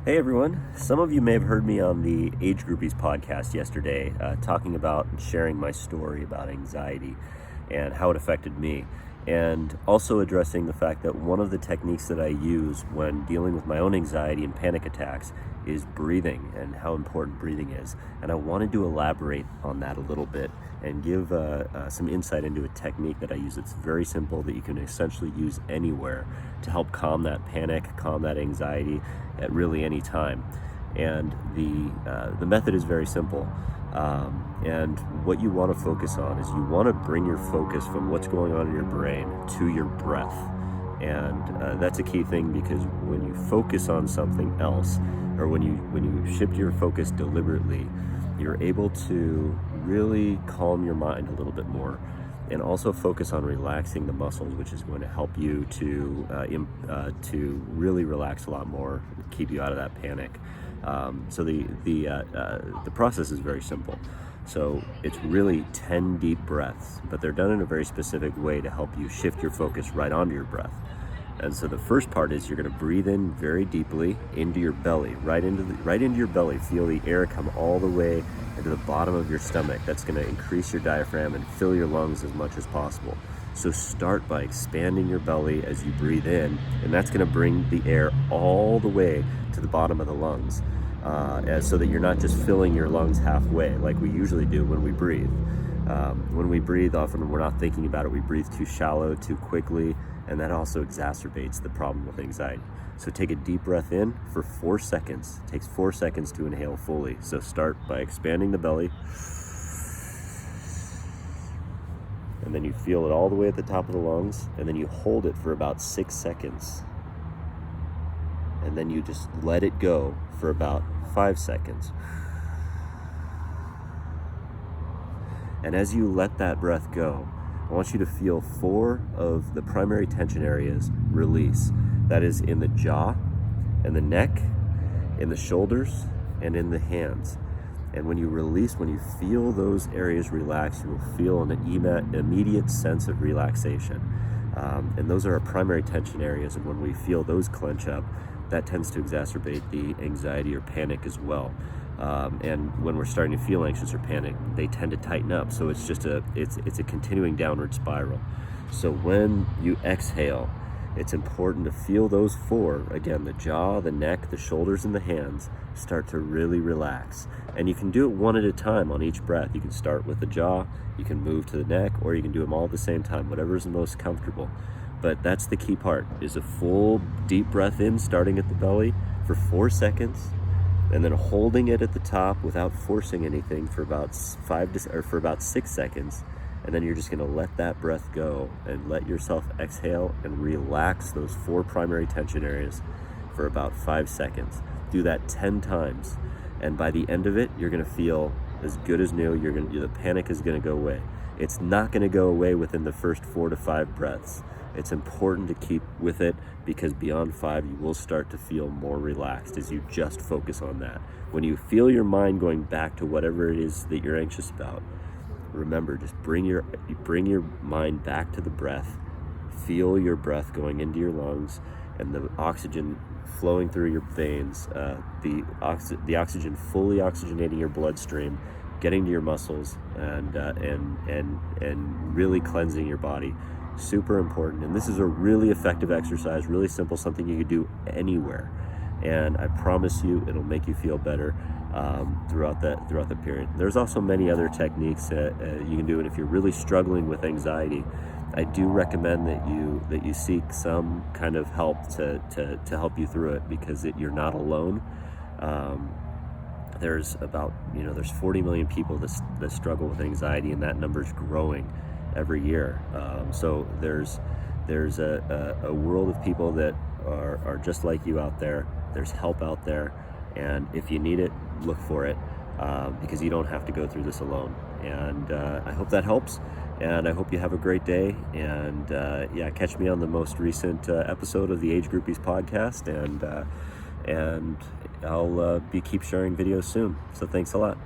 Hey everyone, some of you may have heard me on the Age Groupies podcast yesterday talking about and sharing my story about anxiety and how it affected me, and also addressing the fact that one of the techniques that I use when dealing with my own anxiety and panic attacks is breathing and how important breathing is. And I wanted to elaborate on that a little bit and give some insight into a technique that I use. It's very simple that you can essentially use anywhere to help calm that panic, calm that anxiety at really any time. And the method is very simple. And what you want to focus on is you want to bring your focus from what's going on in your brain to your breath. And that's a key thing, because when you focus on something else, or when you shift your focus deliberately, you're able to really calm your mind a little bit more, and also focus on relaxing the muscles, which is going to help you to really relax a lot more, keep you out of that panic. So the process is very simple. So it's really 10 deep breaths, but they're done in a very specific way to help you shift your focus right onto your breath. And so the first part is you're going to breathe in very deeply into your belly, right into your belly. Feel the air come all the way into the bottom of your stomach. That's going to increase your diaphragm and fill your lungs as much as possible. So start by expanding your belly as you breathe in, and that's going to bring the air all the way to the bottom of the lungs, so that you're not just filling your lungs halfway like we usually do when we breathe. When we breathe, often we're not thinking about it. We breathe too shallow, too quickly, and that also exacerbates the problem with anxiety. So take a deep breath in for 4 seconds. It takes 4 seconds to inhale fully. So start by expanding the belly, and then you feel it all the way at the top of the lungs, and then you hold it for about 6 seconds. And then you just let it go for about 5 seconds. And as you let that breath go, I want you to feel 4 of the primary tension areas release. That is in the jaw, and the neck, in the shoulders, and in the hands. And when you release, when you feel those areas relax, you will feel an immediate sense of relaxation. And those are our primary tension areas. And when we feel those clench up, that tends to exacerbate the anxiety or panic as well. And when we're starting to feel anxious or panic, they tend to tighten up. So it's just it's a continuing downward spiral. So when you exhale, it's important to feel those 4, again, the jaw, the neck, the shoulders, and the hands, start to really relax. And you can do it one at a time on each breath. You can start with the jaw, you can move to the neck, or you can do them all at the same time, whatever is the most comfortable. But that's the key part, is a full deep breath in, starting at the belly for 4 seconds, and then holding it at the top without forcing anything for about 6 seconds. And then you're just going to let that breath go and let yourself exhale and relax those 4 primary tension areas for about 5 seconds. Do that 10 times. And by the end of it, you're going to feel as good as new. The panic is going to go away. It's not going to go away within the first 4 to 5 breaths. It's important to keep with it, because beyond 5, you will start to feel more relaxed as you just focus on that. When you feel your mind going back to whatever it is that you're anxious about, remember, just bring your mind back to the breath. Feel your breath going into your lungs and the oxygen flowing through your veins, the oxygen fully oxygenating your bloodstream, getting to your muscles, and really cleansing your body. Super important. And this is a really effective exercise, really simple, something you could do anywhere. And I promise you, it'll make you feel better throughout the period. There's also many other techniques that you can do, and if you're really struggling with anxiety, I do recommend that you seek some kind of help to help you through it, because you're not alone. There's 40 million people that struggle with anxiety, and that number's growing every year. So there's a world of people that are just like you out there. There's help out there, and if you need it, look for it, because you don't have to go through this alone. And I hope that helps, and I hope you have a great day. And catch me on the most recent episode of the Age Groupies podcast, and I'll keep sharing videos soon. So thanks a lot.